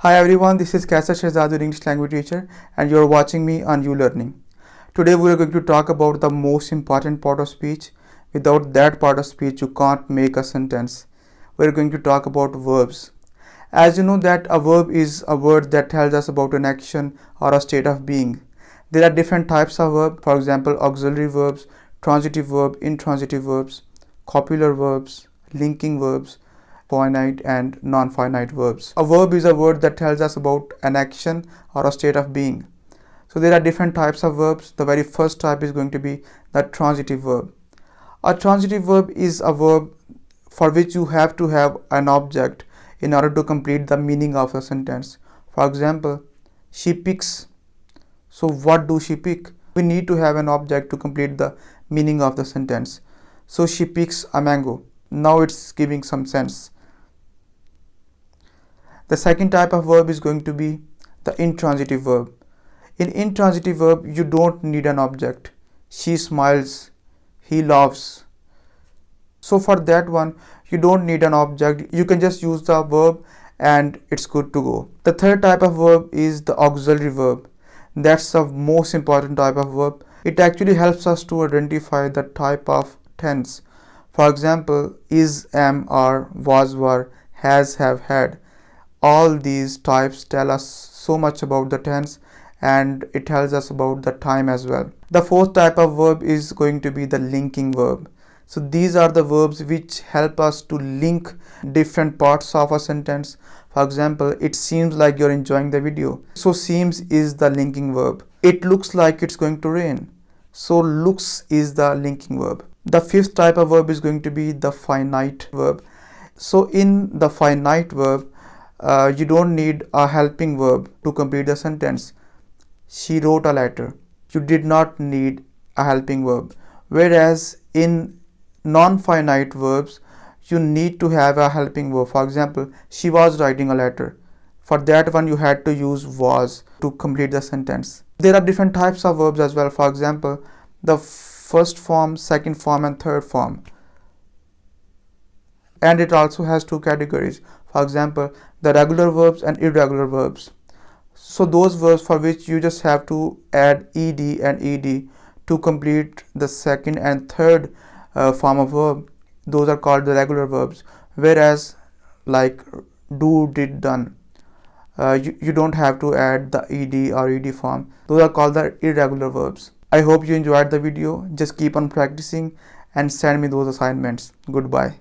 Hi everyone, this is SHAHZAD, your English language teacher, and you're watching me on ULearning. Today we are going to talk about the most important part of speech. Without that part of speech, you can't make a sentence. We're going to talk about verbs. As you know that a verb is a word that tells us about an action or a state of being. There are different types of verb, for example, auxiliary verbs, transitive verb, intransitive verbs, copular verbs, linking verbs, finite and non-finite verbs. A verb is a word that tells us about an action or a state of being. So there are different types of verbs. The very first type is going to be the transitive verb. A transitive verb is a verb for which you have to have an object in order to complete the meaning of a sentence. For example, she picks. So what do she pick? We need to have an object to complete the meaning of the sentence. So she picks a mango. Now it's giving some sense. The second type of verb is going to be the intransitive verb. In intransitive verb, you don't need an object. She smiles, he laughs. So for that one, you don't need an object. You can just use the verb and it's good to go. The third type of verb is the auxiliary verb. That's the most important type of verb. It actually helps us to identify the type of tense. For example, is, am, are, was, were, has, have, had. All these types tell us so much about the tense and it tells us about the time as well. The fourth type of verb is going to be the linking verb. So these are the verbs which help us to link different parts of a sentence. For example, it seems like you're enjoying the video. So seems is the linking verb. It looks like it's going to rain. So looks is the linking verb. The fifth type of verb is going to be the finite verb. So in the finite verb, you don't need a helping verb to complete the sentence. She wrote a letter. You did not need a helping verb. Whereas in non-finite verbs, you need to have a helping verb. For example, she was writing a letter. For that one, you had to use was to complete the sentence. There are different types of verbs as well. For example, the first form, second form, and third form. And it also has two categories. For example, the regular verbs and irregular verbs. So those verbs for which you just have to add ed and ed to complete the second and third form of verb, those are called the regular verbs. Whereas like do, did, done, you don't have to add the ed or ed form. Those are called the irregular verbs. I hope you enjoyed the video. Just keep on practicing and send me those assignments. Goodbye.